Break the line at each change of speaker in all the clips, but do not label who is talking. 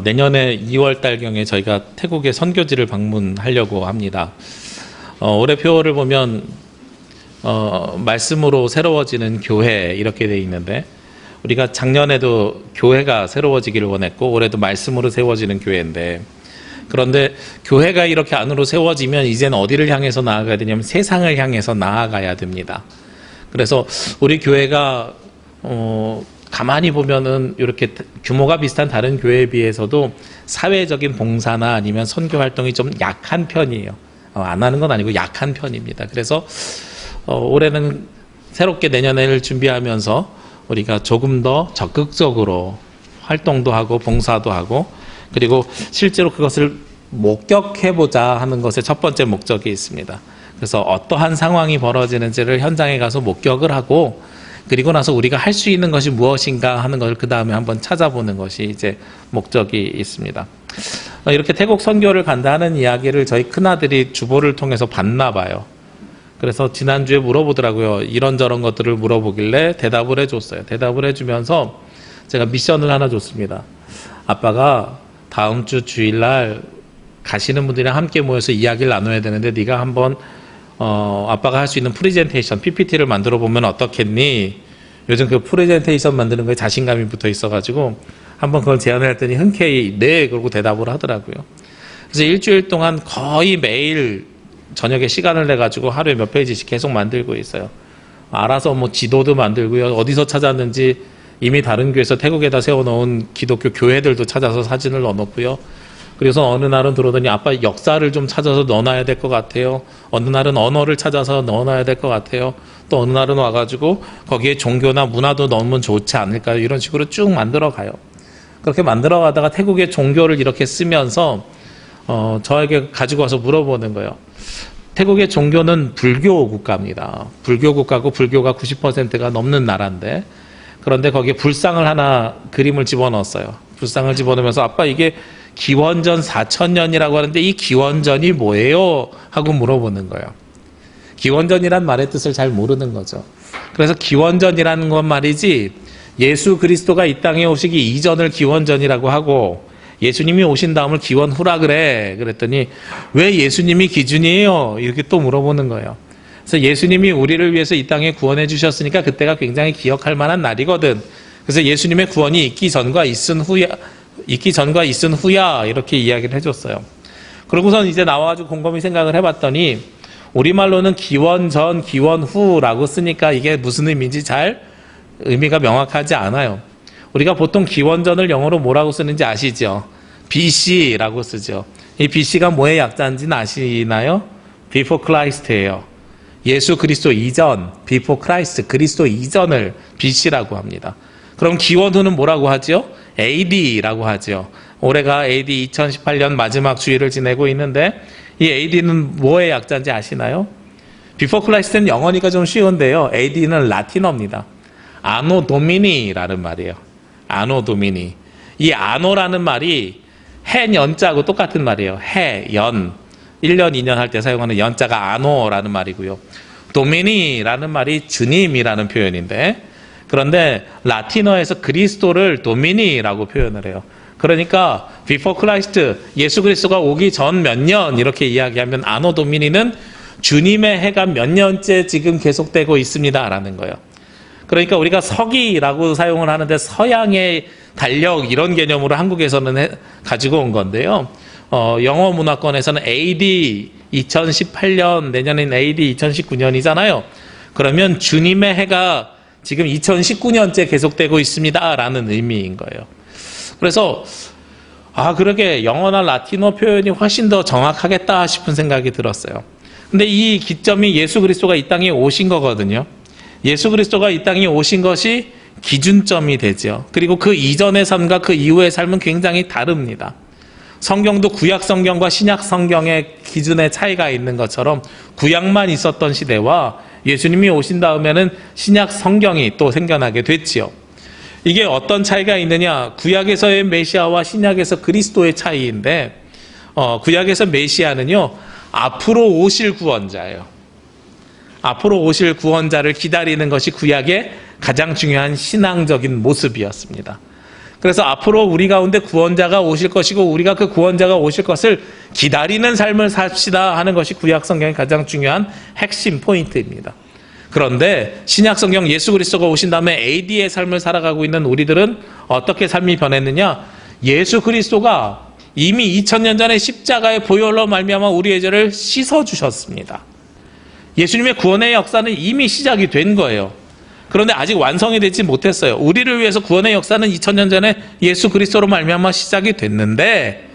내년에 2월 달경에 저희가 태국의 선교지를 방문하려고 합니다. 올해 표어를 보면 말씀으로 새로워지는 교회 이렇게 돼 있는데, 우리가 작년에도 교회가 새로워지기를 원했고 올해도 말씀으로 세워지는 교회인데, 그런데 교회가 이렇게 안으로 세워지면 이제는 어디를 향해서 나아가야 되냐면 세상을 향해서 나아가야 됩니다. 그래서 우리 교회가 가만히 보면은 이렇게 규모가 비슷한 다른 교회에 비해서도 사회적인 봉사나 아니면 선교 활동이 좀 약한 편이에요. 안 하는 건 아니고 약한 편입니다. 그래서 올해는 새롭게 내년을 준비하면서 우리가 조금 더 적극적으로 활동도 하고 봉사도 하고, 그리고 실제로 그것을 목격해보자 하는 것의 첫 번째 목적이 있습니다. 그래서 어떠한 상황이 벌어지는지를 현장에 가서 목격을 하고, 그리고 나서 우리가 할 수 있는 것이 무엇인가 하는 것을 그 다음에 한번 찾아보는 것이 이제 목적이 있습니다. 이렇게 태국 선교를 간다는 이야기를 저희 큰아들이 주보를 통해서 봤나 봐요. 그래서 지난주에 물어보더라고요. 이런저런 것들을 물어보길래 대답을 해줬어요. 대답을 해주면서 제가 미션을 하나 줬습니다. 아빠가 다음 주 주일날 가시는 분들이랑 함께 모여서 이야기를 나눠야 되는데 네가 한번 아빠가 할 수 있는 프레젠테이션 PPT를 만들어 보면 어떻겠니? 요즘 그 프레젠테이션 만드는 거에 자신감이 붙어 있어가지고 한번 그걸 제안을 했더니 흔쾌히 네 그러고 대답을 하더라고요. 그래서 일주일 동안 거의 매일 저녁에 시간을 내가지고 하루에 몇 페이지씩 계속 만들고 있어요. 알아서 뭐 지도도 만들고요. 어디서 찾았는지 이미 다른 교회에서 태국에다 세워놓은 기독교 교회들도 찾아서 사진을 넣어놓고요. 그래서 어느 날은 들어오더니 아빠 역사를 좀 찾아서 넣어놔야 될 것 같아요. 어느 날은 언어를 찾아서 넣어놔야 될 것 같아요. 또 어느 날은 와가지고 거기에 종교나 문화도 넣으면 좋지 않을까요? 이런 식으로 쭉 만들어 가요. 그렇게 만들어 가다가 태국의 종교를 이렇게 쓰면서 저에게 가지고 와서 물어보는 거예요. 태국의 종교는 불교 국가입니다. 불교 국가고 불교가 90%가 넘는 나라인데, 그런데 거기에 불상을 하나 그림을 집어넣었어요. 불상을 집어넣으면서 아빠 이게 기원전 4000년이라고 하는데 이 기원전이 뭐예요? 하고 물어보는 거예요. 기원전이란 말의 뜻을 잘 모르는 거죠. 그래서 기원전이라는 건 말이지 예수 그리스도가 이 땅에 오시기 이전을 기원전이라고 하고 예수님이 오신 다음을 기원후라 그래. 그랬더니 왜 예수님이 기준이에요? 이렇게 또 물어보는 거예요. 그래서 예수님이 우리를 위해서 이 땅에 구원해 주셨으니까 그때가 굉장히 기억할 만한 날이거든. 그래서 예수님의 구원이 있기 전과 있은 후야 이렇게 이야기를 해줬어요. 그러고선 이제 나와가지고 곰곰이 생각을 해봤더니 우리말로는 기원전, 기원후라고 쓰니까 이게 무슨 의미인지 잘 의미가 명확하지 않아요. 우리가 보통 기원전을 영어로 뭐라고 쓰는지 아시죠? BC라고 쓰죠. 이 BC가 뭐의 약자인지는 아시나요? Before Christ예요. 예수 그리스도 이전, Before Christ, 그리스도 이전을 BC라고 합니다. 그럼 기원후는 뭐라고 하죠? AD라고 하죠. 올해가 AD 2018년 마지막 주일을 지내고 있는데 이 AD는 뭐의 약자인지 아시나요? Before Christ는 영어니까 좀 쉬운데요. AD는 라틴어입니다. 아노 도미니라는 말이에요. 아노 도미니. 이 아노라는 말이 해, 연자하고 똑같은 말이에요. 해, 연. 1년, 2년 할 때 사용하는 연자가 아노라는 말이고요. 도미니라는 말이 주님이라는 표현인데, 그런데 라틴어에서 그리스도를 도미니라고 표현을 해요. 그러니까 before Christ, 예수 그리스도가 오기 전 몇 년 이렇게 이야기하면 아노 도미니는 주님의 해가 몇 년째 지금 계속되고 있습니다 라는 거예요. 그러니까 우리가 서기라고 사용을 하는데 서양의 달력 이런 개념으로 한국에서는 가지고 온 건데요. 영어 문화권에서는 AD 2018년, 내년엔 AD 2019년이잖아요. 그러면 주님의 해가 지금 2019년째 계속되고 있습니다 라는 의미인 거예요. 그래서 그러게 영어나 라틴어 표현이 훨씬 더 정확하겠다 싶은 생각이 들었어요. 근데 이 기점이 예수 그리스도가 이 땅에 오신 거거든요. 예수 그리스도가 이 땅에 오신 것이 기준점이 되죠. 그리고 그 이전의 삶과 그 이후의 삶은 굉장히 다릅니다. 성경도 구약 성경과 신약 성경의 기준의 차이가 있는 것처럼 구약만 있었던 시대와 예수님이 오신 다음에는 신약 성경이 또 생겨나게 됐지요. 이게 어떤 차이가 있느냐? 구약에서의 메시아와 신약에서 그리스도의 차이인데, 구약에서 메시아는요 앞으로 오실 구원자예요. 앞으로 오실 구원자를 기다리는 것이 구약의 가장 중요한 신앙적인 모습이었습니다. 그래서 앞으로 우리 가운데 구원자가 오실 것이고 우리가 그 구원자가 오실 것을 기다리는 삶을 삽시다 하는 것이 구약성경의 가장 중요한 핵심 포인트입니다. 그런데 신약성경 예수 그리스도가 오신 다음에 AD의 삶을 살아가고 있는 우리들은 어떻게 삶이 변했느냐? 예수 그리스도가 이미 2000년 전에 십자가의 보혈로 말미암아 우리의 죄를 씻어주셨습니다. 예수님의 구원의 역사는 이미 시작이 된 거예요. 그런데 아직 완성이 되지 못했어요. 우리를 위해서 구원의 역사는 2000년 전에 예수 그리스도로 말미암아 시작이 됐는데,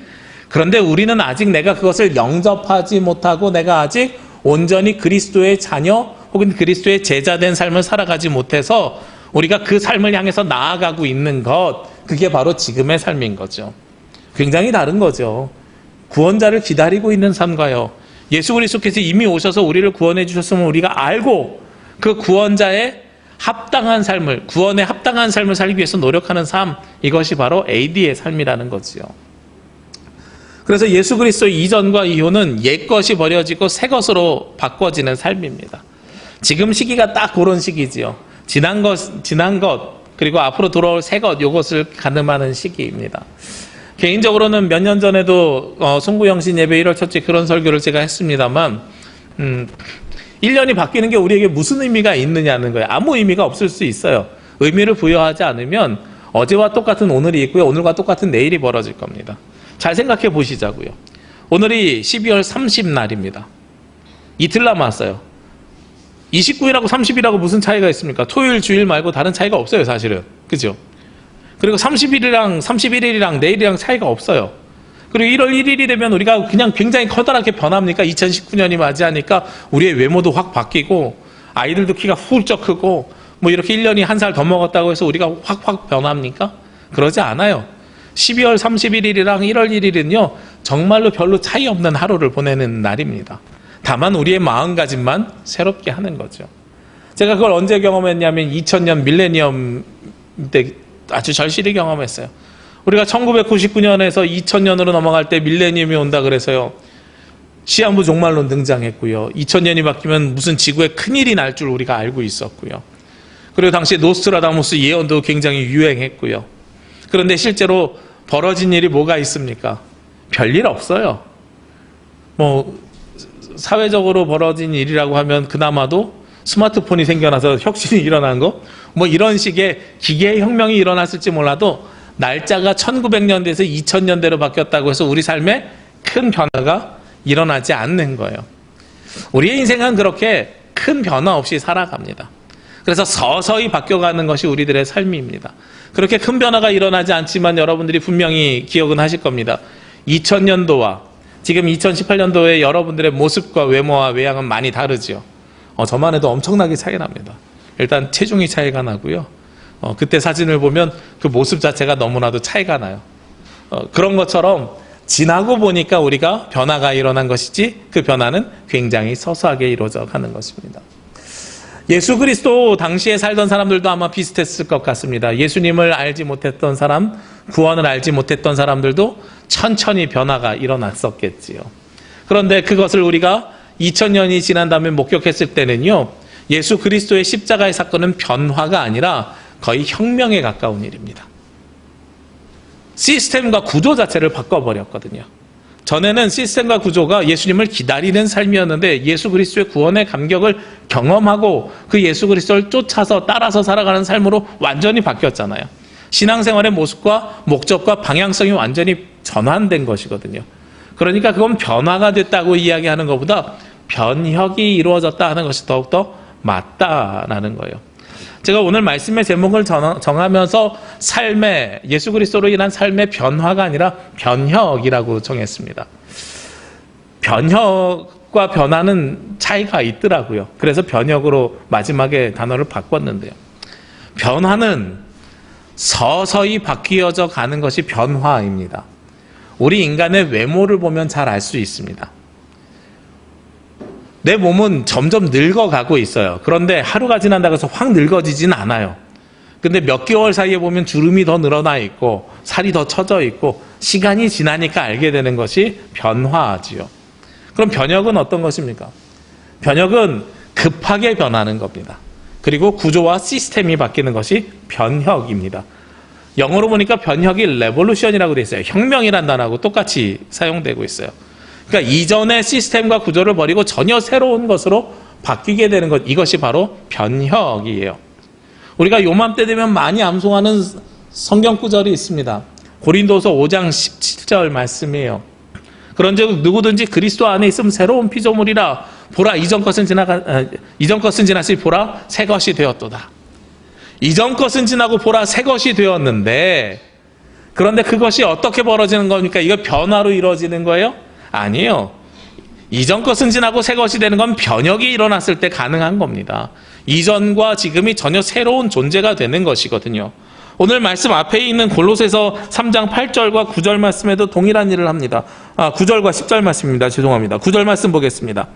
그런데 우리는 아직 내가 그것을 영접하지 못하고 내가 아직 온전히 그리스도의 자녀 혹은 그리스도의 제자된 삶을 살아가지 못해서 우리가 그 삶을 향해서 나아가고 있는 것, 그게 바로 지금의 삶인 거죠. 굉장히 다른 거죠. 구원자를 기다리고 있는 삶과요, 예수 그리스도께서 이미 오셔서 우리를 구원해 주셨으면 우리가 알고 그 구원자의 합당한 삶을, 구원에 합당한 삶을 살기 위해서 노력하는 삶, 이것이 바로 AD의 삶이라는 거지요. 그래서 예수 그리스도 이전과 이후는 옛 것이 버려지고 새 것으로 바꿔지는 삶입니다. 지금 시기가 딱 그런 시기지요. 지난 것 그리고 앞으로 돌아올 새 것, 이것을 가늠하는 시기입니다. 개인적으로는 몇 년 전에도 송구영신 예배 1월 첫째 그런 설교를 제가 했습니다만 1년이 바뀌는 게 우리에게 무슨 의미가 있느냐는 거예요. 아무 의미가 없을 수 있어요. 의미를 부여하지 않으면 어제와 똑같은 오늘이 있고요, 오늘과 똑같은 내일이 벌어질 겁니다. 잘 생각해 보시자고요. 오늘이 12월 30날입니다. 이틀 남았어요. 29일하고 30일하고 무슨 차이가 있습니까? 토요일, 주일 말고 다른 차이가 없어요, 사실은. 그죠? 그리고 30일이랑 31일이랑 내일이랑 차이가 없어요. 그리고 1월 1일이 되면 우리가 그냥 굉장히 커다랗게 변합니까? 2019년이 맞이하니까 우리의 외모도 확 바뀌고 아이들도 키가 훌쩍 크고 뭐 이렇게 1년이 한 살 더 먹었다고 해서 우리가 확 변합니까? 그러지 않아요. 12월 31일이랑 1월 1일은요 정말로 별로 차이 없는 하루를 보내는 날입니다. 다만 우리의 마음가짐만 새롭게 하는 거죠. 제가 그걸 언제 경험했냐면 2000년 밀레니엄 때 아주 절실히 경험했어요. 우리가 1999년에서 2000년으로 넘어갈 때 밀레니엄이 온다 그래서요, 시한부 종말론 등장했고요, 2000년이 바뀌면 무슨 지구에 큰일이 날 줄 우리가 알고 있었고요, 그리고 당시에 노스트라다무스 예언도 굉장히 유행했고요. 그런데 실제로 벌어진 일이 뭐가 있습니까? 별일 없어요. 뭐 사회적으로 벌어진 일이라고 하면 그나마도 스마트폰이 생겨나서 혁신이 일어난 거, 뭐 이런 식의 기계의 혁명이 일어났을지 몰라도 날짜가 1900년대에서 2000년대로 바뀌었다고 해서 우리 삶에 큰 변화가 일어나지 않는 거예요. 우리의 인생은 그렇게 큰 변화 없이 살아갑니다. 그래서 서서히 바뀌어가는 것이 우리들의 삶입니다. 그렇게 큰 변화가 일어나지 않지만 여러분들이 분명히 기억은 하실 겁니다. 2000년도와 지금 2018년도의 여러분들의 모습과 외모와 외양은 많이 다르죠. 저만 해도 엄청나게 차이 납니다. 일단 체중이 차이가 나고요, 그때 사진을 보면 그 모습 자체가 너무나도 차이가 나요. 그런 것처럼 지나고 보니까 우리가 변화가 일어난 것이지 그 변화는 굉장히 서서하게 이루어져 가는 것입니다. 예수 그리스도 당시에 살던 사람들도 아마 비슷했을 것 같습니다. 예수님을 알지 못했던 사람, 구원을 알지 못했던 사람들도 천천히 변화가 일어났었겠지요. 그런데 그것을 우리가 2000년이 지난 다음에 목격했을 때는요, 예수 그리스도의 십자가의 사건은 변화가 아니라 거의 혁명에 가까운 일입니다. 시스템과 구조 자체를 바꿔버렸거든요. 전에는 시스템과 구조가 예수님을 기다리는 삶이었는데 예수 그리스도의 구원의 감격을 경험하고 그 예수 그리스도를 쫓아서 따라서 살아가는 삶으로 완전히 바뀌었잖아요. 신앙생활의 모습과 목적과 방향성이 완전히 전환된 것이거든요. 그러니까 그건 변화가 됐다고 이야기하는 것보다 변혁이 이루어졌다 하는 것이 더욱더 맞다라는 거예요. 제가 오늘 말씀의 제목을 정하면서 삶의, 예수 그리스도로 인한 삶의 변화가 아니라 변혁이라고 정했습니다. 변혁과 변화는 차이가 있더라고요. 그래서 변혁으로 마지막에 단어를 바꿨는데요. 변화는 서서히 바뀌어져 가는 것이 변화입니다. 우리 인간의 외모를 보면 잘 알 수 있습니다. 내 몸은 점점 늙어가고 있어요. 그런데 하루가 지난다고 해서 확 늙어지진 않아요. 근데 몇 개월 사이에 보면 주름이 더 늘어나 있고 살이 더 처져 있고 시간이 지나니까 알게 되는 것이 변화지요. 그럼 변혁은 어떤 것입니까? 변혁은 급하게 변하는 겁니다. 그리고 구조와 시스템이 바뀌는 것이 변혁입니다. 영어로 보니까 변혁이 레볼루션이라고 돼 있어요. 혁명이란 단어하고 똑같이 사용되고 있어요. 그러니까 이전의 시스템과 구조를 버리고 전혀 새로운 것으로 바뀌게 되는 것, 이것이 바로 변혁이에요. 우리가 요맘때 되면 많이 암송하는 성경 구절이 있습니다. 고린도서 5장 17절 말씀이에요. 그런즉 누구든지 그리스도 안에 있으면 새로운 피조물이라. 보라 이전 것은 지났으니 보라 새 것이 되었도다. 이전 것은 지나고 보라 새 것이 되었는데, 그런데 그것이 어떻게 벌어지는 겁니까? 이거 변화로 이루어지는 거예요? 아니에요. 이전 것은 지나고 새 것이 되는 건 변혁이 일어났을 때 가능한 겁니다. 이전과 지금이 전혀 새로운 존재가 되는 것이거든요. 오늘 말씀 앞에 있는 골로새서 3장 8절과 9절 말씀에도 동일한 일을 합니다. 9절과 10절 말씀입니다. 죄송합니다. 9절 말씀 보겠습니다.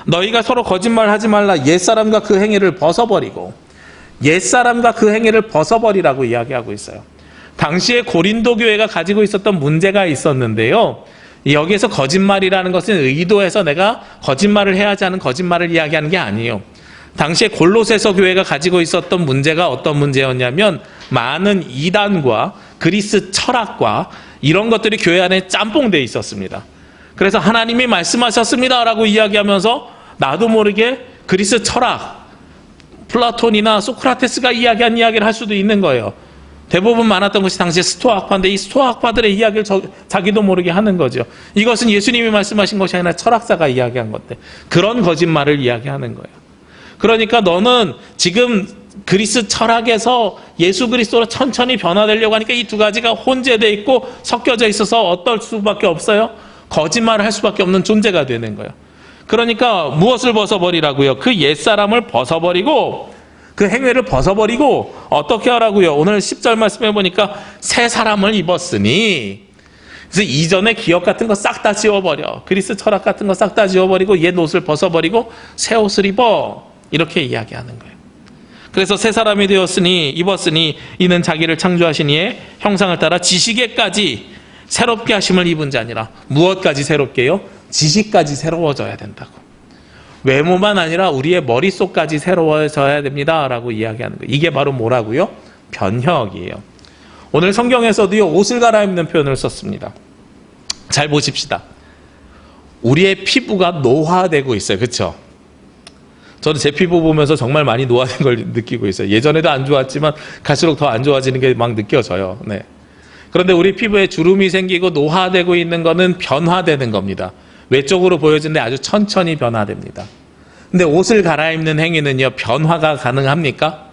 너희가 서로 거짓말하지 말라. 옛사람과 그 행위를 벗어버리고, 옛사람과 그 행위를 벗어버리라고 이야기하고 있어요. 당시에 고린도 교회가 가지고 있었던 문제가 있었는데요. 여기에서 거짓말이라는 것은 의도해서 내가 거짓말을 해야 하지 않은 거짓말을 이야기하는 게 아니에요. 당시에 골로새서 교회가 가지고 있었던 문제가 어떤 문제였냐면, 많은 이단과 그리스 철학과 이런 것들이 교회 안에 짬뽕되어 있었습니다. 그래서 하나님이 말씀하셨습니다라고 이야기하면서 나도 모르게 그리스 철학, 플라톤이나 소크라테스가 이야기한 이야기를 할 수도 있는 거예요. 대부분 많았던 것이 당시에 스토아학파인데, 이 스토아학파들의 이야기를 자기도 모르게 하는 거죠. 이것은 예수님이 말씀하신 것이 아니라 철학사가 이야기한 건데, 그런 거짓말을 이야기하는 거예요. 그러니까 너는 지금 그리스 철학에서 예수 그리스도로 천천히 변화되려고 하니까 이 두 가지가 혼재되어 있고 섞여져 있어서 어떨 수밖에 없어요? 거짓말을 할 수밖에 없는 존재가 되는 거예요. 그러니까 무엇을 벗어버리라고요? 그 옛사람을 벗어버리고, 그 행위를 벗어버리고 어떻게 하라고요? 오늘 10절 말씀해 보니까 새 사람을 입었으니, 그래서 이전의 기억 같은 거 싹 다 지워버려. 그리스 철학 같은 거 싹 다 지워버리고 옛 옷을 벗어버리고 새 옷을 입어. 이렇게 이야기하는 거예요. 그래서 새 사람이 되었으니, 입었으니 이는 자기를 창조하신 이의 형상을 따라 지식에까지 새롭게 하심을 입은 자니라. 무엇까지 새롭게요? 지식까지 새로워져야 된다고. 외모만 아니라 우리의 머릿속까지 새로워져야 됩니다 라고 이야기하는 거예요. 이게 바로 뭐라고요? 변혁이에요. 오늘 성경에서도요, 옷을 갈아입는 표현을 썼습니다. 잘 보십시다. 우리의 피부가 노화되고 있어요. 그렇죠? 저는 제 피부 보면서 정말 많이 노화된 걸 느끼고 있어요. 예전에도 안 좋았지만 갈수록 더 안 좋아지는 게 막 느껴져요. 네. 그런데 우리 피부에 주름이 생기고 노화되고 있는 거는 변화되는 겁니다. 외적으로 보여지는데 아주 천천히 변화됩니다. 근데 옷을 갈아입는 행위는요, 변화가 가능합니까?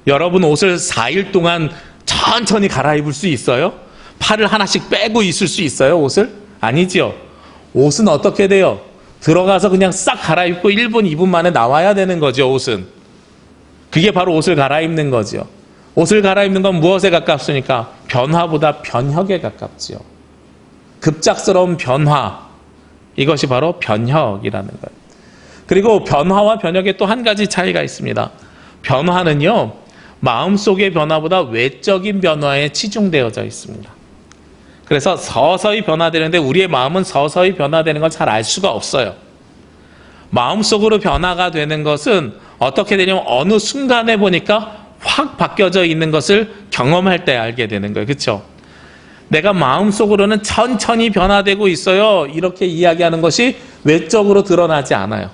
여러분 옷을 4일 동안 천천히 갈아입을 수 있어요? 팔을 하나씩 빼고 있을 수 있어요, 옷을? 아니지요. 옷은 어떻게 돼요? 들어가서 그냥 싹 갈아입고 1분, 2분 만에 나와야 되는 거죠, 옷은. 그게 바로 옷을 갈아입는 거죠. 옷을 갈아입는 건 무엇에 가깝습니까? 변화보다 변혁에 가깝지요. 급작스러운 변화. 이것이 바로 변혁이라는 거예요. 그리고 변화와 변혁에 또 한 가지 차이가 있습니다. 변화는요, 마음속의 변화보다 외적인 변화에 치중되어져 있습니다. 그래서 서서히 변화되는데 우리의 마음은 서서히 변화되는 걸 잘 알 수가 없어요. 마음속으로 변화가 되는 것은 어떻게 되냐면 어느 순간에 보니까 확 바뀌어져 있는 것을 경험할 때 알게 되는 거예요. 그렇죠? 내가 마음속으로는 천천히 변화되고 있어요. 이렇게 이야기하는 것이 외적으로 드러나지 않아요.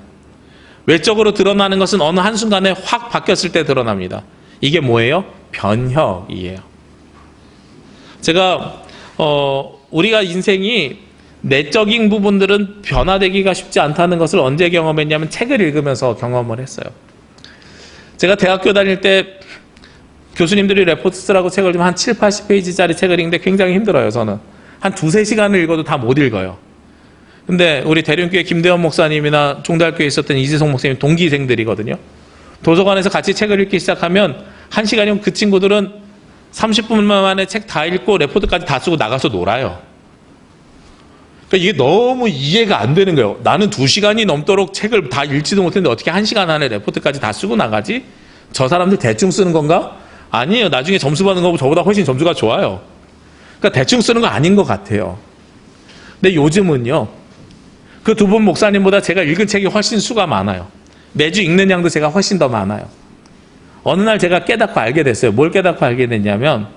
외적으로 드러나는 것은 어느 한순간에 확 바뀌었을 때 드러납니다. 이게 뭐예요? 변혁이에요. 제가 우리가 인생이 내적인 부분들은 변화되기가 쉽지 않다는 것을 언제 경험했냐면 책을 읽으면서 경험을 했어요. 제가 대학교 다닐 때 교수님들이 레포트 쓰라고 책을 좀 한 7, 80페이지짜리 책을 읽는데 굉장히 힘들어요. 저는 한 2-3시간을 읽어도 다 못 읽어요. 근데 우리 대륜교회 김대원 목사님이나 종달교회에 있었던 이지성 목사님 동기생들이거든요. 도서관에서 같이 책을 읽기 시작하면 1시간이면 그 친구들은 30분 만에 책 다 읽고 레포트까지 다 쓰고 나가서 놀아요. 그러니까 이게 너무 이해가 안 되는 거예요. 나는 2시간이 넘도록 책을 다 읽지도 못했는데 어떻게 1시간 안에 레포트까지 다 쓰고 나가지? 저 사람들 대충 쓰는 건가? 아니에요. 나중에 점수 받는 거보다 저보다 훨씬 점수가 좋아요. 그러니까 대충 쓰는 거 아닌 것 같아요. 근데 요즘은요, 그 두 분 목사님보다 제가 읽은 책이 훨씬 수가 많아요. 매주 읽는 양도 제가 훨씬 더 많아요. 어느 날 제가 깨닫고 알게 됐어요. 뭘 깨닫고 알게 됐냐면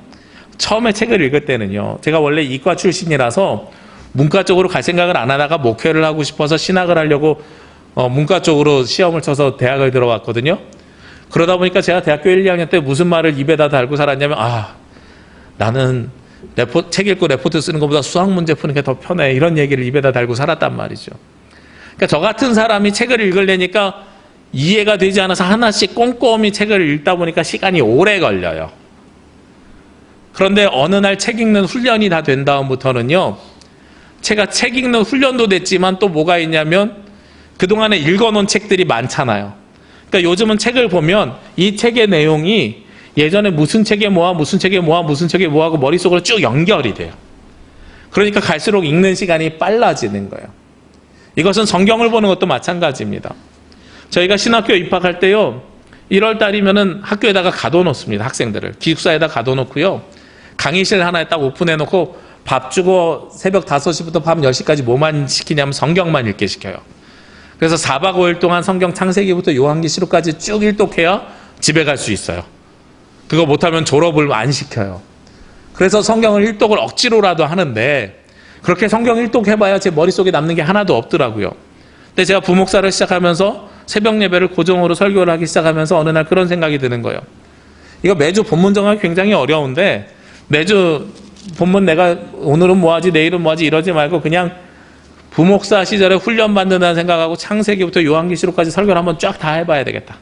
처음에 책을 읽을 때는요, 제가 원래 이과 출신이라서 문과 쪽으로 갈 생각을 안 하다가 목회를 하고 싶어서 신학을 하려고 문과 쪽으로 시험을 쳐서 대학을 들어갔거든요. 그러다 보니까 제가 대학교 1, 2학년 때 무슨 말을 입에다 달고 살았냐면, 나는 책 읽고 레포트 쓰는 것보다 수학 문제 푸는 게 더 편해, 이런 얘기를 입에다 달고 살았단 말이죠. 그러니까 저 같은 사람이 책을 읽으려니까 이해가 되지 않아서 하나씩 꼼꼼히 책을 읽다 보니까 시간이 오래 걸려요. 그런데 어느 날 책 읽는 훈련이 다 된 다음부터는요, 제가 책 읽는 훈련도 됐지만 또 뭐가 있냐면 그동안에 읽어놓은 책들이 많잖아요. 그러니까 요즘은 책을 보면 이 책의 내용이 예전에 무슨 책에 뭐와 무슨 책에 뭐와 무슨 책에 뭐하고 머릿속으로 쭉 연결이 돼요. 그러니까 갈수록 읽는 시간이 빨라지는 거예요. 이것은 성경을 보는 것도 마찬가지입니다. 저희가 신학교 입학할 때요, 1월 달이면은 학교에다가 가둬놓습니다. 학생들을 기숙사에다 가둬놓고요, 강의실 하나에 딱 오픈해놓고 밥 주고 새벽 5시부터 밤 10시까지 뭐만 시키냐면 성경만 읽게 시켜요. 그래서 4박 5일 동안 성경 창세기부터 요한계시록까지 쭉 일독해야 집에 갈 수 있어요. 그거 못하면 졸업을 안 시켜요. 그래서 성경을 일독을 억지로라도 하는데, 그렇게 성경 일독해봐야 제 머릿속에 남는 게 하나도 없더라고요. 근데 제가 부목사를 시작하면서 새벽 예배를 고정으로 설교를 하기 시작하면서 어느 날 그런 생각이 드는 거예요. 이거 매주 본문 정하기 굉장히 어려운데, 매주 본문 내가 오늘은 뭐하지 내일은 뭐하지 이러지 말고 그냥 부목사 시절에 훈련받는다는 생각하고 창세기부터 요한계시록까지 설교를 한번 쫙 다 해봐야 되겠다.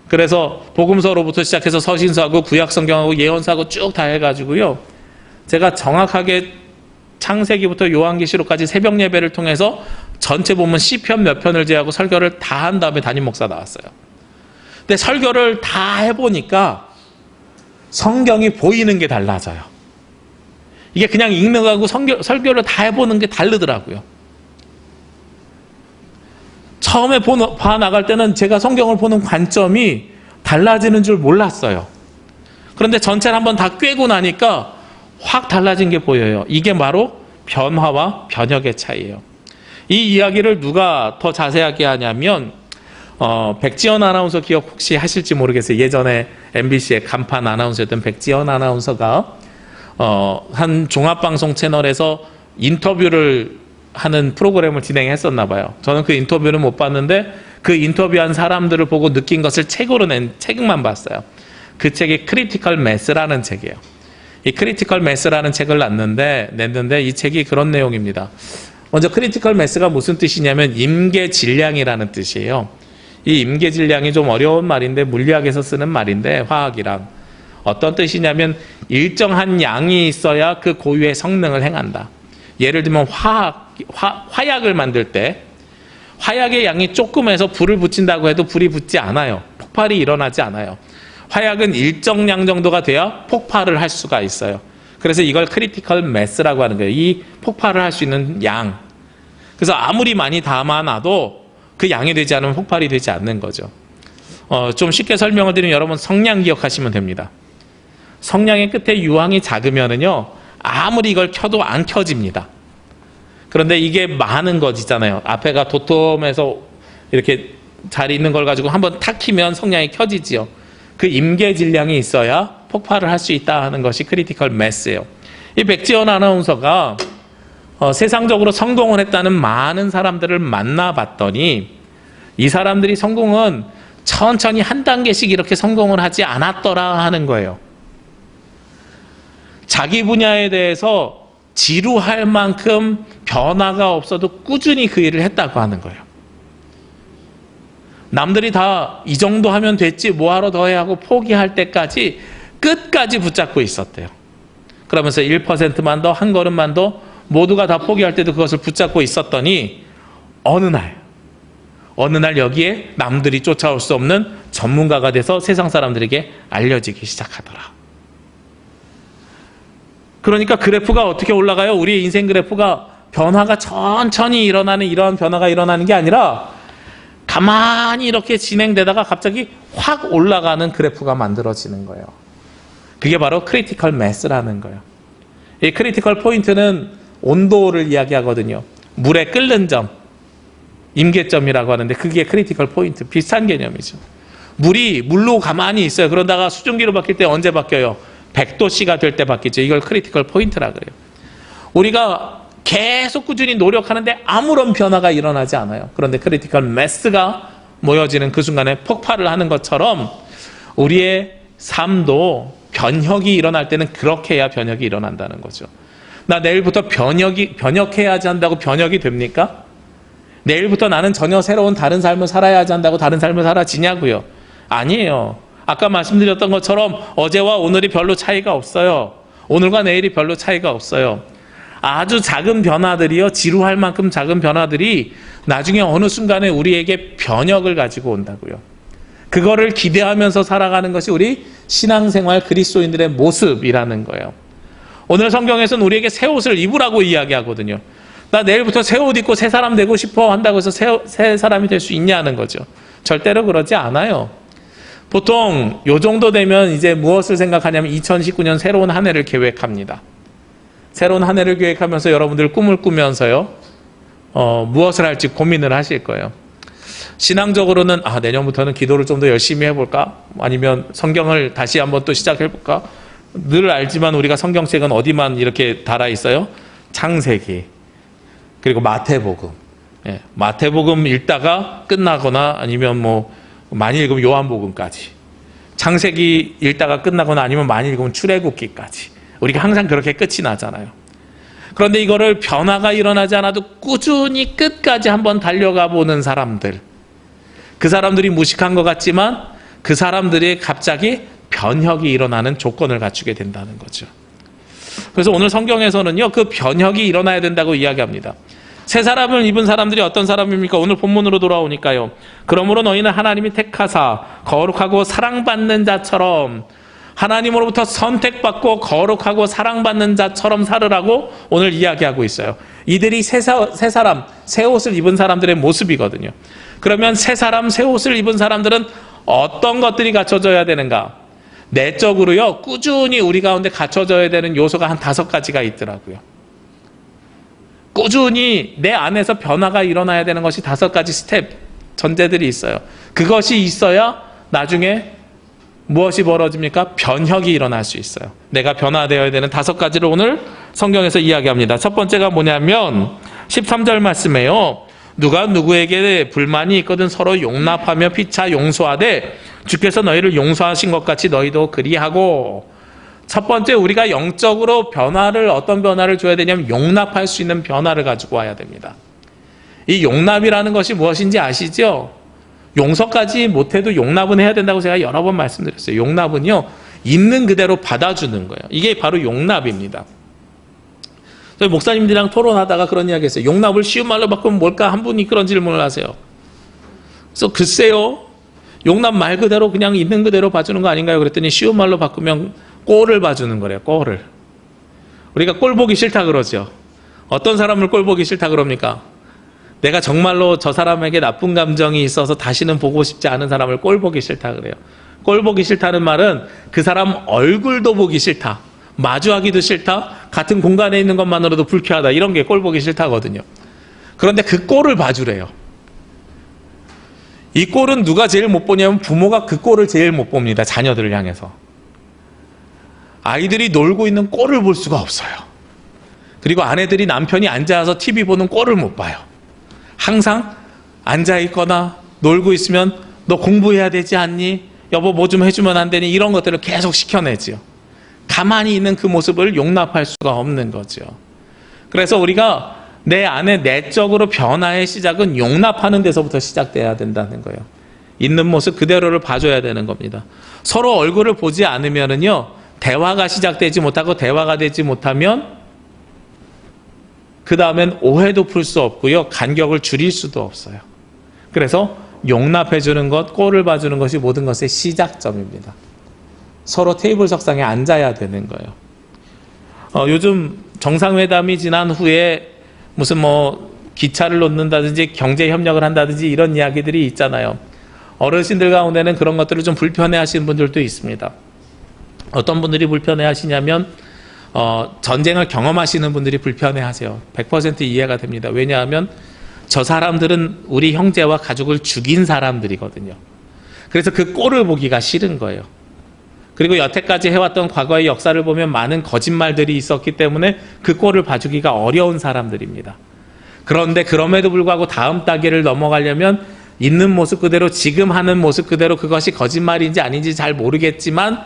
그래서 복음서로부터 시작해서 서신서하고 구약성경하고 예언서하고 쭉 다 해가지고요, 제가 정확하게 창세기부터 요한계시록까지 새벽 예배를 통해서 전체 본문 시편 몇 편을 제하고 설교를 다 한 다음에 담임 목사 나왔어요. 근데 설교를 다 해보니까 성경이 보이는 게 달라져요. 이게 그냥 읽는 거하고 설교를 다 해보는 게 다르더라고요. 처음에 봐 나갈 때는 제가 성경을 보는 관점이 달라지는 줄 몰랐어요. 그런데 전체를 한번 다 꿰고 나니까 확 달라진 게 보여요. 이게 바로 변화와 변혁의 차이예요. 이 이야기를 누가 더 자세하게 하냐면 백지연 아나운서 기억 혹시 하실지 모르겠어요. 예전에 MBC의 간판 아나운서였던 백지연 아나운서가 한 종합방송 채널에서 인터뷰를 하는 프로그램을 진행했었나 봐요. 저는 그 인터뷰를 못 봤는데 그 인터뷰한 사람들을 보고 느낀 것을 책으로 낸 책만 봤어요. 그 책이 크리티컬 매스라는 책이에요. 이 크리티컬 매스라는 책을 냈는데 이 책이 그런 내용입니다. 먼저 크리티컬 매스가 무슨 뜻이냐면 임계질량이라는 뜻이에요. 이 임계질량이 좀 어려운 말인데, 물리학에서 쓰는 말인데, 화학이랑 어떤 뜻이냐면 일정한 양이 있어야 그 고유의 성능을 행한다. 예를 들면 화약을 만들 때 화약의 양이 조금해서 불을 붙인다고 해도 불이 붙지 않아요. 폭발이 일어나지 않아요. 화약은 일정량 정도가 돼야 폭발을 할 수가 있어요. 그래서 이걸 크리티컬 매스라고 하는 거예요. 이 폭발을 할 수 있는 양. 그래서 아무리 많이 담아놔도 그 양이 되지 않으면 폭발이 되지 않는 거죠. 좀 쉽게 설명을 드리면 여러분 성냥 기억하시면 됩니다. 성냥의 끝에 유황이 작으면은요, 아무리 이걸 켜도 안 켜집니다. 그런데 이게 많은 거지잖아요. 앞에가 도톰해서 이렇게 잘 있는 걸 가지고 한번 탁 키면 성냥이 켜지지요. 그 임계질량이 있어야 폭발을 할 수 있다 하는 것이 크리티컬 매스예요. 이 백지연 아나운서가 세상적으로 성공을 했다는 많은 사람들을 만나봤더니 이 사람들이 성공은 천천히 한 단계씩 이렇게 성공을 하지 않았더라 하는 거예요. 자기 분야에 대해서 지루할 만큼 변화가 없어도 꾸준히 그 일을 했다고 하는 거예요. 남들이 다 이 정도 하면 됐지 뭐하러 더 해 하고 포기할 때까지 끝까지 붙잡고 있었대요. 그러면서 1%만 더, 한 걸음만 더, 모두가 다 포기할 때도 그것을 붙잡고 있었더니 어느 날 여기에 남들이 쫓아올 수 없는 전문가가 돼서 세상 사람들에게 알려지기 시작하더라. 그러니까 그래프가 어떻게 올라가요? 우리의 인생 그래프가 변화가 천천히 일어나는 이러한 변화가 일어나는 게 아니라 가만히 이렇게 진행되다가 갑자기 확 올라가는 그래프가 만들어지는 거예요. 그게 바로 크리티컬 매스라는 거예요. 이 크리티컬 포인트는 온도를 이야기하거든요. 물의 끓는 점, 임계점이라고 하는데 그게 크리티컬 포인트, 비슷한 개념이죠. 물이 물로 가만히 있어요. 그러다가 수증기로 바뀔 때 언제 바뀌어요? 100도씨가 될 때 바뀌죠. 이걸 크리티컬 포인트라 그래요. 우리가 계속 꾸준히 노력하는데 아무런 변화가 일어나지 않아요. 그런데 크리티컬 매스가 모여지는 그 순간에 폭발을 하는 것처럼 우리의 삶도 변혁이 일어날 때는 그렇게 해야 변혁이 일어난다는 거죠. 나 내일부터 변혁해야지 한다고 변혁이 됩니까? 내일부터 나는 전혀 새로운 다른 삶을 살아야지 한다고 다른 삶을 살아지냐고요? 아니에요. 아까 말씀드렸던 것처럼 어제와 오늘이 별로 차이가 없어요. 오늘과 내일이 별로 차이가 없어요. 아주 작은 변화들이요, 지루할 만큼 작은 변화들이 나중에 어느 순간에 우리에게 변혁을 가지고 온다고요. 그거를 기대하면서 살아가는 것이 우리 신앙생활 그리스도인들의 모습이라는 거예요. 오늘 성경에서는 우리에게 새 옷을 입으라고 이야기하거든요. 나 내일부터 새 옷 입고 새 사람 되고 싶어 한다고 해서 새 사람이 될 수 있냐는 거죠. 절대로 그러지 않아요. 보통 요 정도 되면 이제 무엇을 생각하냐면 2019년 새로운 한 해를 계획합니다. 새로운 한 해를 계획하면서 여러분들 꿈을 꾸면서요, 무엇을 할지 고민을 하실 거예요. 신앙적으로는 내년부터는 기도를 좀 더 열심히 해볼까? 아니면 성경을 다시 한번 또 시작해볼까? 늘 알지만 우리가 성경책은 어디만 이렇게 달아 있어요? 창세기, 그리고 마태복음. 마태복음 읽다가 끝나거나 아니면 뭐 많이 읽으면 요한복음까지. 창세기 읽다가 끝나거나 아니면 많이 읽으면 출애굽기까지. 우리가 항상 그렇게 끝이 나잖아요. 그런데 이거를 변화가 일어나지 않아도 꾸준히 끝까지 한번 달려가 보는 사람들, 그 사람들이 무식한 것 같지만 그 사람들이 갑자기 변혁이 일어나는 조건을 갖추게 된다는 거죠. 그래서 오늘 성경에서는요, 그 변혁이 일어나야 된다고 이야기합니다. 새 사람을 입은 사람들이 어떤 사람입니까? 오늘 본문으로 돌아오니까요. 그러므로 너희는 하나님이 택하사 거룩하고 사랑받는 자처럼, 하나님으로부터 선택받고 거룩하고 사랑받는 자처럼 살으라고 오늘 이야기하고 있어요. 이들이 새 사람, 새 옷을 입은 사람들의 모습이거든요. 그러면 새 사람, 새 옷을 입은 사람들은 어떤 것들이 갖춰져야 되는가? 내적으로요, 꾸준히 우리 가운데 갖춰져야 되는 요소가 한 5가지가 있더라고요. 꾸준히 내 안에서 변화가 일어나야 되는 것이 5가지 스텝, 전제들이 있어요. 그것이 있어야 나중에 무엇이 벌어집니까? 변혁이 일어날 수 있어요. 내가 변화되어야 되는 5가지를 오늘 성경에서 이야기합니다. 첫 번째가 뭐냐면 13절 말씀에요. 누가 누구에게 불만이 있거든 서로 용납하며 피차 용서하되 주께서 너희를 용서하신 것 같이 너희도 그리하고. 첫 번째, 우리가 영적으로 어떤 변화를 줘야 되냐면 용납할 수 있는 변화를 가지고 와야 됩니다. 이 용납이라는 것이 무엇인지 아시죠? 용서까지 못해도 용납은 해야 된다고 제가 여러 번 말씀드렸어요. 용납은요, 있는 그대로 받아주는 거예요. 이게 바로 용납입니다. 저희 목사님들이랑 토론하다가 그런 이야기 했어요. 용납을 쉬운 말로 바꾸면 뭘까? 한 분이 그런 질문을 하세요. 그래서 글쎄요, 용납 말 그대로 그냥 있는 그대로 봐주는 거 아닌가요? 그랬더니 쉬운 말로 바꾸면 꼴을 봐주는 거래요. 꼴을. 우리가 꼴 보기 싫다 그러죠. 어떤 사람을 꼴 보기 싫다 그럽니까? 내가 정말로 저 사람에게 나쁜 감정이 있어서 다시는 보고 싶지 않은 사람을 꼴 보기 싫다 그래요. 꼴 보기 싫다는 말은 그 사람 얼굴도 보기 싫다, 마주하기도 싫다, 같은 공간에 있는 것만으로도 불쾌하다, 이런 게 꼴 보기 싫다거든요. 그런데 그 꼴을 봐주래요. 이 꼴은 누가 제일 못 보냐면 부모가 그 꼴을 제일 못 봅니다. 자녀들을 향해서. 아이들이 놀고 있는 꼴을 볼 수가 없어요. 그리고 아내들이 남편이 앉아서 TV 보는 꼴을 못 봐요. 항상 앉아있거나 놀고 있으면 너 공부해야 되지 않니? 여보 뭐 좀 해주면 안 되니? 이런 것들을 계속 시켜내죠. 가만히 있는 그 모습을 용납할 수가 없는 거죠. 그래서 우리가 내 안에 내적으로 변화의 시작은 용납하는 데서부터 시작돼야 된다는 거예요. 있는 모습 그대로를 봐줘야 되는 겁니다. 서로 얼굴을 보지 않으면은요, 대화가 시작되지 못하고 대화가 되지 못하면 그 다음엔 오해도 풀 수 없고요, 간격을 줄일 수도 없어요. 그래서 용납해주는 것, 꼴을 봐주는 것이 모든 것의 시작점입니다. 서로 테이블 석상에 앉아야 되는 거예요. 요즘 정상회담이 지난 후에 무슨 기차를 놓는다든지 경제협력을 한다든지 이런 이야기들이 있잖아요. 어르신들 가운데는 그런 것들을 좀 불편해 하시는 분들도 있습니다. 어떤 분들이 불편해 하시냐면 전쟁을 경험하시는 분들이 불편해 하세요. 100% 이해가 됩니다. 왜냐하면 저 사람들은 우리 형제와 가족을 죽인 사람들이거든요. 그래서 그 꼴을 보기가 싫은 거예요. 그리고 여태까지 해왔던 과거의 역사를 보면 많은 거짓말들이 있었기 때문에 그 꼴을 봐주기가 어려운 사람들입니다. 그런데 그럼에도 불구하고 다음 단계를 넘어가려면 있는 모습 그대로, 지금 하는 모습 그대로, 그것이 거짓말인지 아닌지 잘 모르겠지만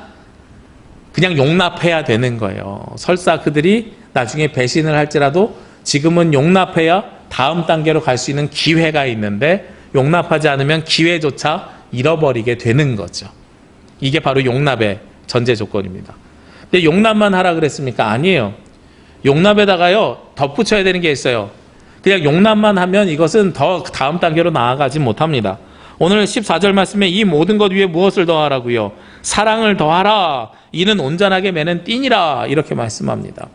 그냥 용납해야 되는 거예요. 설사 그들이 나중에 배신을 할지라도 지금은 용납해야 다음 단계로 갈 수 있는 기회가 있는데, 용납하지 않으면 기회조차 잃어버리게 되는 거죠. 이게 바로 용납의 전제 조건입니다. 근데 용납만 하라 그랬습니까? 아니에요. 용납에다가요, 덧붙여야 되는 게 있어요. 그냥 용납만 하면 이것은 더 다음 단계로 나아가지 못합니다. 오늘 14절 말씀에 이 모든 것 위에 무엇을 더하라고요? 사랑을 더하라. 이는 온전하게 매는 띠니라. 이렇게 말씀합니다.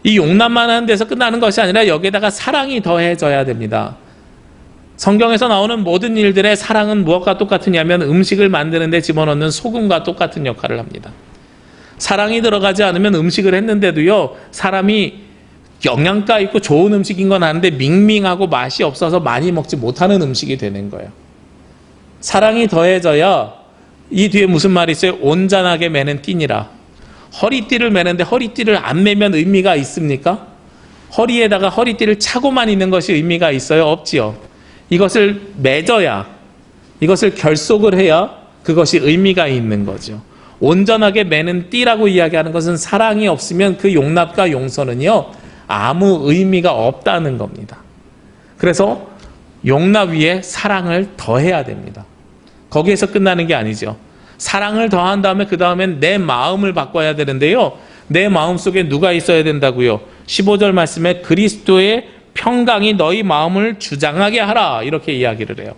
이 용납만 하는 데서 끝나는 것이 아니라 여기에다가 사랑이 더해져야 됩니다. 성경에서 나오는 모든 일들의 사랑은 무엇과 똑같으냐면 음식을 만드는 데 집어넣는 소금과 똑같은 역할을 합니다. 사랑이 들어가지 않으면 음식을 했는데도요, 사람이 영양가 있고 좋은 음식인 건 아는데 밍밍하고 맛이 없어서 많이 먹지 못하는 음식이 되는 거예요. 사랑이 더해져야, 이 뒤에 무슨 말이 있어요? 온전하게 매는 띠니라. 허리띠를 매는데 허리띠를 안 매면 의미가 있습니까? 허리에다가 허리띠를 차고만 있는 것이 의미가 있어요? 없지요. 이것을 맺어야, 이것을 결속을 해야 그것이 의미가 있는 거죠. 온전하게 매는 띠라고 이야기하는 것은 사랑이 없으면 그 용납과 용서는요, 아무 의미가 없다는 겁니다. 그래서 용납 위에 사랑을 더해야 됩니다. 거기에서 끝나는 게 아니죠. 사랑을 더한 다음에 그 다음엔 내 마음을 바꿔야 되는데요, 내 마음 속에 누가 있어야 된다고요? 15절 말씀에 그리스도의 평강이 너희 마음을 주장하게 하라, 이렇게 이야기를 해요.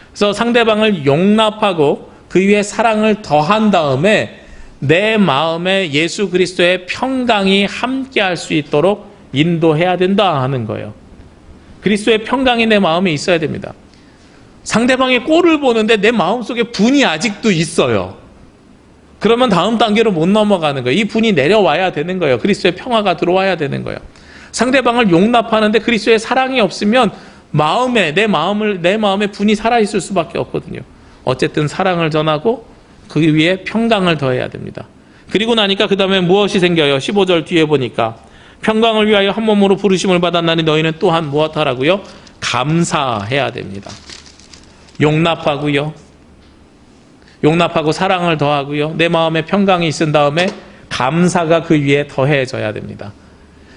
그래서 상대방을 용납하고 그 위에 사랑을 더한 다음에 내 마음에 예수 그리스도의 평강이 함께 할 수 있도록 인도해야 된다 하는 거예요. 그리스도의 평강이 내 마음에 있어야 됩니다. 상대방의 꼴을 보는데 내 마음속에 분이 아직도 있어요. 그러면 다음 단계로 못 넘어가는 거예요. 이 분이 내려와야 되는 거예요. 그리스도의 평화가 들어와야 되는 거예요. 상대방을 용납하는데 그리스도의 사랑이 없으면 내 마음에 분이 살아있을 수밖에 없거든요. 어쨌든 사랑을 전하고 그 위에 평강을 더해야 됩니다. 그리고 나니까 그 다음에 무엇이 생겨요? 15절 뒤에 보니까 평강을 위하여 한 몸으로 부르심을 받았나니 너희는 또한 무엇하라고요? 감사해야 됩니다. 용납하고요, 용납하고 사랑을 더하고요, 내 마음에 평강이 있은 다음에 감사가 그 위에 더해져야 됩니다.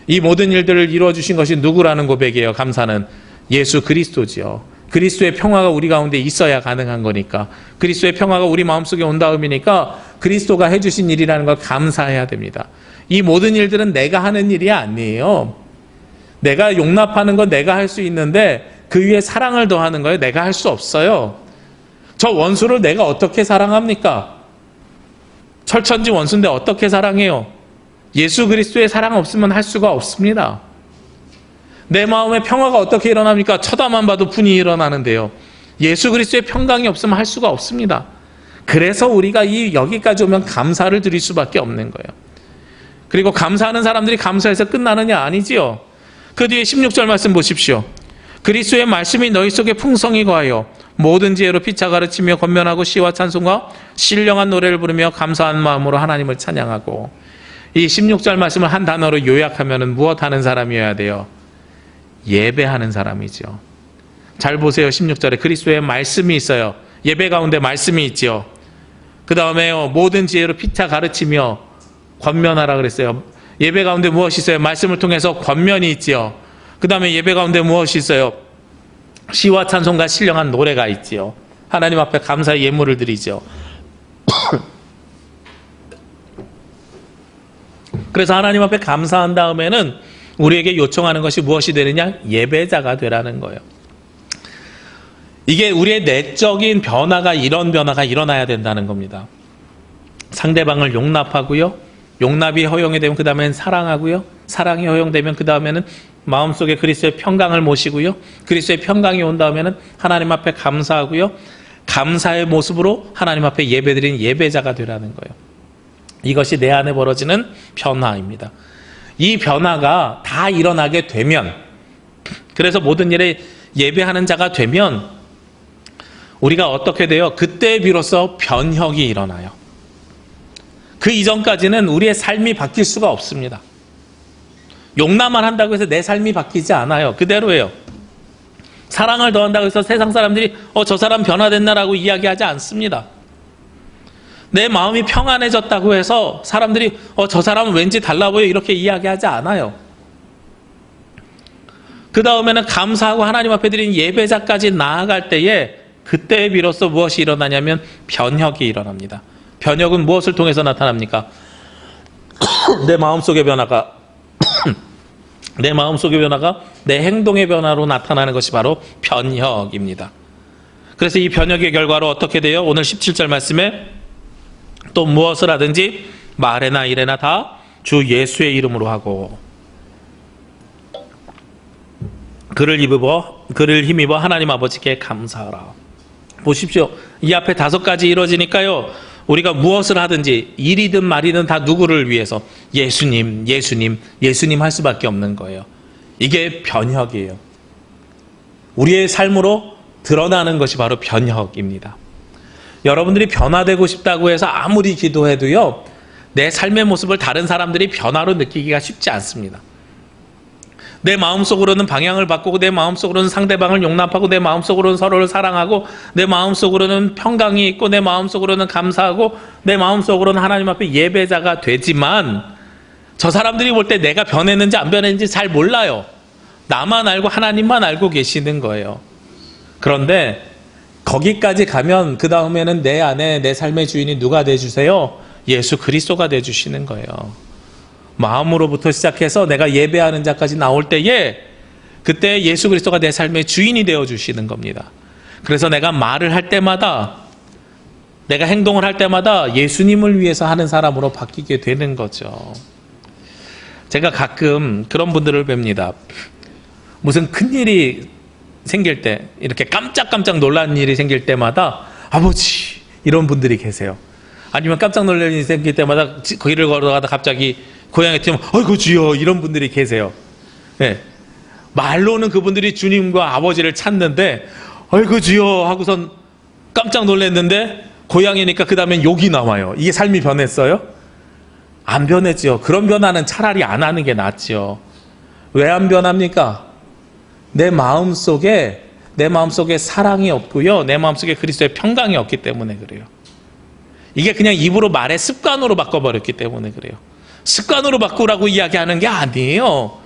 이 모든 일들을 이루어주신 것이 누구라는 고백이에요? 감사는 예수 그리스도지요. 그리스도의 평화가 우리 가운데 있어야 가능한 거니까, 그리스도의 평화가 우리 마음속에 온 다음이니까 그리스도가 해주신 일이라는 걸 감사해야 됩니다. 이 모든 일들은 내가 하는 일이 아니에요. 내가 용납하는 건 내가 할 수 있는데 그 위에 사랑을 더하는 거예요. 내가 할 수 없어요. 저 원수를 내가 어떻게 사랑합니까? 철천지 원수인데 어떻게 사랑해요? 예수 그리스도의 사랑 없으면 할 수가 없습니다. 내 마음에 평화가 어떻게 일어납니까? 쳐다만 봐도 분이 일어나는데요. 예수 그리스도의 평강이 없으면 할 수가 없습니다. 그래서 우리가 여기까지 오면 감사를 드릴 수밖에 없는 거예요. 그리고 감사하는 사람들이 감사해서 끝나느냐? 아니지요. 그 뒤에 16절 말씀 보십시오. 그리스도의 말씀이 너희 속에 풍성히 거하여 모든 지혜로 피차 가르치며 권면하고 시와 찬송과 신령한 노래를 부르며 감사한 마음으로 하나님을 찬양하고. 이 16절 말씀을 한 단어로 요약하면 무엇하는 사람이어야 돼요? 예배하는 사람이죠. 잘 보세요. 16절에 그리스도의 말씀이 있어요. 예배 가운데 말씀이 있죠. 그 다음에 모든 지혜로 피차 가르치며 권면하라 그랬어요. 예배 가운데 무엇이 있어요? 말씀을 통해서 권면이 있지요. 그 다음에 예배 가운데 무엇이 있어요? 시와 찬송과 신령한 노래가 있지요. 하나님 앞에 감사의 예물을 드리죠. 그래서 하나님 앞에 감사한 다음에는 우리에게 요청하는 것이 무엇이 되느냐? 예배자가 되라는 거예요. 이게 우리의 내적인 변화가, 이런 변화가 일어나야 된다는 겁니다. 상대방을 용납하고요, 용납이 허용이 되면 그 다음엔 사랑하고요, 사랑이 허용되면 그 다음에는 마음속에 그리스도의 평강을 모시고요, 그리스도의 평강이 온 다음에는 하나님 앞에 감사하고요, 감사의 모습으로 하나님 앞에 예배드린 예배자가 되라는 거예요. 이것이 내 안에 벌어지는 변화입니다. 이 변화가 다 일어나게 되면, 그래서 모든 일에 예배하는 자가 되면 우리가 어떻게 돼요? 그때 비로소 변혁이 일어나요. 그 이전까지는 우리의 삶이 바뀔 수가 없습니다. 용납만 한다고 해서 내 삶이 바뀌지 않아요. 그대로예요. 사랑을 더한다고 해서 세상 사람들이 저 사람 변화됐나라고 이야기하지 않습니다. 내 마음이 평안해졌다고 해서 사람들이 저 사람은 왠지 달라 보여 이렇게 이야기하지 않아요. 그 다음에는 감사하고 하나님 앞에 드린 예배자까지 나아갈 때에 그때 비로소 무엇이 일어나냐면 변혁이 일어납니다. 변혁은 무엇을 통해서 나타납니까? 내 마음속의 변화가 내 행동의 변화로 나타나는 것이 바로 변혁입니다. 그래서 이 변혁의 결과로 어떻게 돼요? 오늘 17절 말씀에 또 무엇을 하든지 말에나 일에나 다 주 예수의 이름으로 하고 그를 힘입어 하나님 아버지께 감사하라. 보십시오. 이 앞에 5가지 이루어지니까요. 우리가 무엇을 하든지 일이든 말이든 다 누구를 위해서 예수님 할 수밖에 없는 거예요. 이게 변혁이에요. 우리의 삶으로 드러나는 것이 바로 변혁입니다. 여러분들이 변화되고 싶다고 해서 아무리 기도해도요, 내 삶의 모습을 다른 사람들이 변화로 느끼기가 쉽지 않습니다. 내 마음속으로는 방향을 바꾸고, 내 마음속으로는 상대방을 용납하고, 내 마음속으로는 서로를 사랑하고, 내 마음속으로는 평강이 있고, 내 마음속으로는 감사하고, 내 마음속으로는 하나님 앞에 예배자가 되지만 저 사람들이 볼 때 내가 변했는지 안 변했는지 잘 몰라요. 나만 알고 하나님만 알고 계시는 거예요. 그런데 거기까지 가면 그 다음에는 내 안에 내 삶의 주인이 누가 돼주세요? 예수 그리스도가 돼주시는 거예요. 마음으로부터 시작해서 내가 예배하는 자까지 나올 때에 그때 예수 그리스도가 내 삶의 주인이 되어주시는 겁니다. 그래서 내가 말을 할 때마다, 내가 행동을 할 때마다 예수님을 위해서 하는 사람으로 바뀌게 되는 거죠. 제가 가끔 그런 분들을 뵙니다. 무슨 큰일이 생길 때, 이렇게 깜짝깜짝 놀란 일이 생길 때마다 아버지 이런 분들이 계세요. 아니면 깜짝 놀랄 일이 생길 때마다 길을 걸어가다 갑자기 고향에 튀면 아이고 주여 이런 분들이 계세요. 네. 말로는 그분들이 주님과 아버지를 찾는데 아이고 주여 하고선 깜짝 놀랐는데 고향이니까 그 다음엔 욕이 나와요. 이게 삶이 변했어요? 안 변했죠. 그런 변화는 차라리 안 하는 게 낫죠. 왜 안 변합니까? 내 마음속에 사랑이 없고요, 내 마음속에 그리스도의 평강이 없기 때문에 그래요. 이게 그냥 입으로 말의 습관으로 바꿔버렸기 때문에 그래요. 습관으로 바꾸라고 이야기하는 게 아니에요.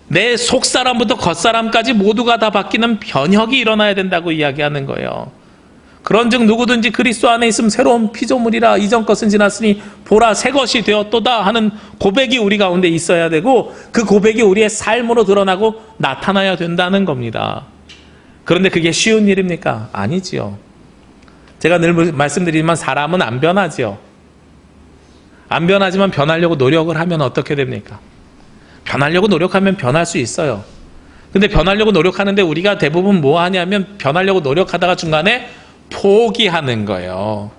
내 속사람부터 겉사람까지 모두가 다 바뀌는 변혁이 일어나야 된다고 이야기하는 거예요. 그런즉 누구든지 그리스도 안에 있으면 새로운 피조물이라, 이전 것은 지났으니 보라 새 것이 되었도다 하는 고백이 우리 가운데 있어야 되고, 그 고백이 우리의 삶으로 드러나고 나타나야 된다는 겁니다. 그런데 그게 쉬운 일입니까? 아니지요. 제가 늘 말씀드리지만 사람은 안 변하지요. 안 변하지만 변하려고 노력을 하면 어떻게 됩니까? 변하려고 노력하면 변할 수 있어요. 근데 변하려고 노력하는데 우리가 대부분 뭐 하냐면 변하려고 노력하다가 중간에 포기하는 거예요.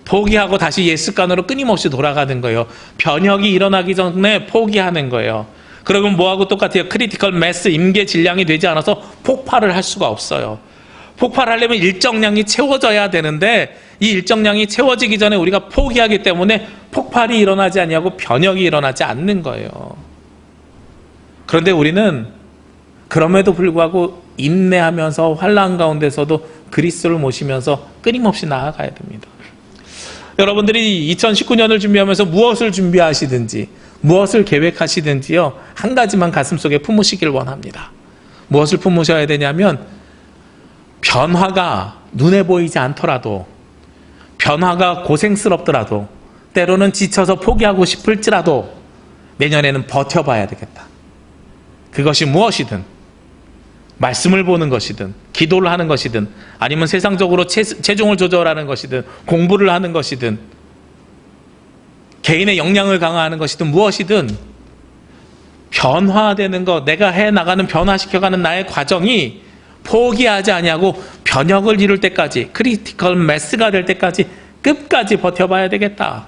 포기하고 다시 옛 습관으로 끊임없이 돌아가는 거예요. 변혁이 일어나기 전에 포기하는 거예요. 그러면 뭐하고 똑같아요? 크리티컬 매스, 임계 질량이 되지 않아서 폭발을 할 수가 없어요. 폭발하려면 일정량이 채워져야 되는데 이 일정량이 채워지기 전에 우리가 포기하기 때문에 폭발이 일어나지 아니하고 변혁이 일어나지 않는 거예요. 그런데 우리는 그럼에도 불구하고 인내하면서 환난 가운데서도 그리스도를 모시면서 끊임없이 나아가야 됩니다. 여러분들이 2019년을 준비하면서 무엇을 준비하시든지 무엇을 계획하시든지요, 한 가지만 가슴속에 품으시길 원합니다. 무엇을 품으셔야 되냐면 변화가 눈에 보이지 않더라도, 변화가 고생스럽더라도, 때로는 지쳐서 포기하고 싶을지라도 내년에는 버텨봐야 되겠다. 그것이 무엇이든, 말씀을 보는 것이든, 기도를 하는 것이든, 아니면 세상적으로 체중을 조절하는 것이든, 공부를 하는 것이든, 개인의 역량을 강화하는 것이든, 무엇이든 변화되는 것, 내가 해나가는, 변화시켜가는 나의 과정이 포기하지 아니하고 변혁을 이룰 때까지, 크리티컬 매스가 될 때까지 끝까지 버텨봐야 되겠다.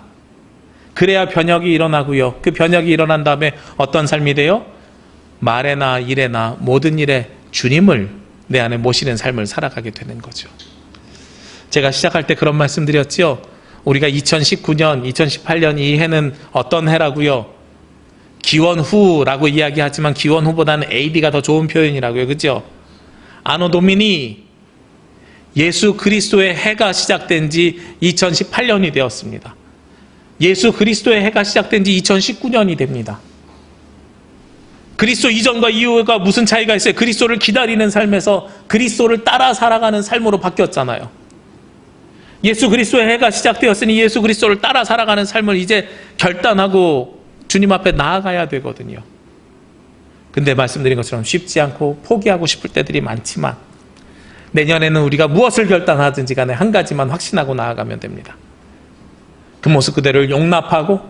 그래야 변혁이 일어나고요. 그 변혁이 일어난 다음에 어떤 삶이 돼요? 말에나 일에나 모든 일에 주님을 내 안에 모시는 삶을 살아가게 되는 거죠. 제가 시작할 때 그런 말씀 드렸죠. 우리가 2019년, 2018년 이 해는 어떤 해라고요? 기원 후라고 이야기하지만 기원 후보다는 AD가 더 좋은 표현이라고요. 그죠? 아노 도미니, 예수 그리스도의 해가 시작된 지 2018년이 되었습니다. 예수 그리스도의 해가 시작된 지 2019년이 됩니다. 그리스도 이전과 이후가 무슨 차이가 있어요? 그리스도를 기다리는 삶에서 그리스도를 따라 살아가는 삶으로 바뀌었잖아요. 예수 그리스도의 해가 시작되었으니 예수 그리스도를 따라 살아가는 삶을 이제 결단하고 주님 앞에 나아가야 되거든요. 근데 말씀드린 것처럼 쉽지 않고 포기하고 싶을 때들이 많지만 내년에는 우리가 무엇을 결단하든지 간에 한 가지만 확신하고 나아가면 됩니다. 그 모습 그대로를 용납하고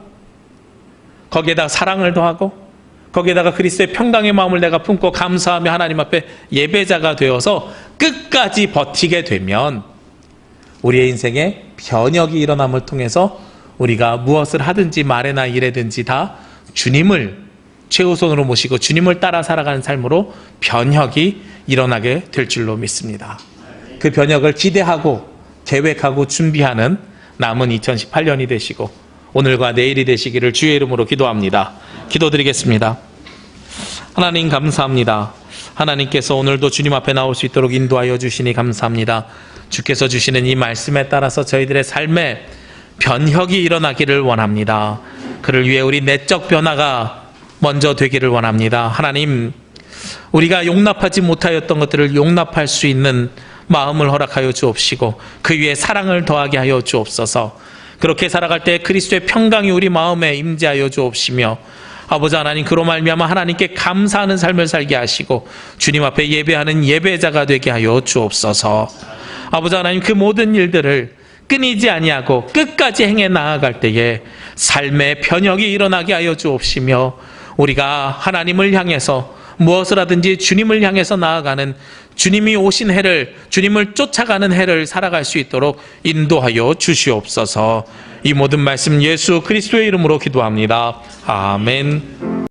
거기에다가 사랑을 더하고 거기에다가 그리스도의 평강의 마음을 내가 품고 감사하며 하나님 앞에 예배자가 되어서 끝까지 버티게 되면 우리의 인생에 변혁이 일어남을 통해서 우리가 무엇을 하든지 말이나 일에든지 다 주님을 최우선으로 모시고 주님을 따라 살아가는 삶으로 변혁이 일어나게 될 줄로 믿습니다. 그 변혁을 기대하고 계획하고 준비하는 남은 2018년이 되시고 오늘과 내일이 되시기를 주의 이름으로 기도합니다. 기도드리겠습니다. 하나님 감사합니다. 하나님께서 오늘도 주님 앞에 나올 수 있도록 인도하여 주시니 감사합니다. 주께서 주시는 이 말씀에 따라서 저희들의 삶에 변혁이 일어나기를 원합니다. 그를 위해 우리 내적 변화가 먼저 되기를 원합니다. 하나님, 우리가 용납하지 못하였던 것들을 용납할 수 있는 마음을 허락하여 주옵시고 그 위에 사랑을 더하게 하여 주옵소서. 그렇게 살아갈 때 그리스도의 평강이 우리 마음에 임재하여 주옵시며 아버지 하나님, 그로 말미암아 하나님께 감사하는 삶을 살게 하시고 주님 앞에 예배하는 예배자가 되게 하여 주옵소서. 아버지 하나님, 그 모든 일들을 끊이지 아니하고 끝까지 행해 나아갈 때에 삶의 변혁이 일어나게 하여 주옵시며 우리가 하나님을 향해서 무엇을 하든지 주님을 향해서 나아가는 주님이 오신 해를, 주님을 쫓아가는 해를 살아갈 수 있도록 인도하여 주시옵소서. 이 모든 말씀 예수 그리스도의 이름으로 기도합니다. 아멘.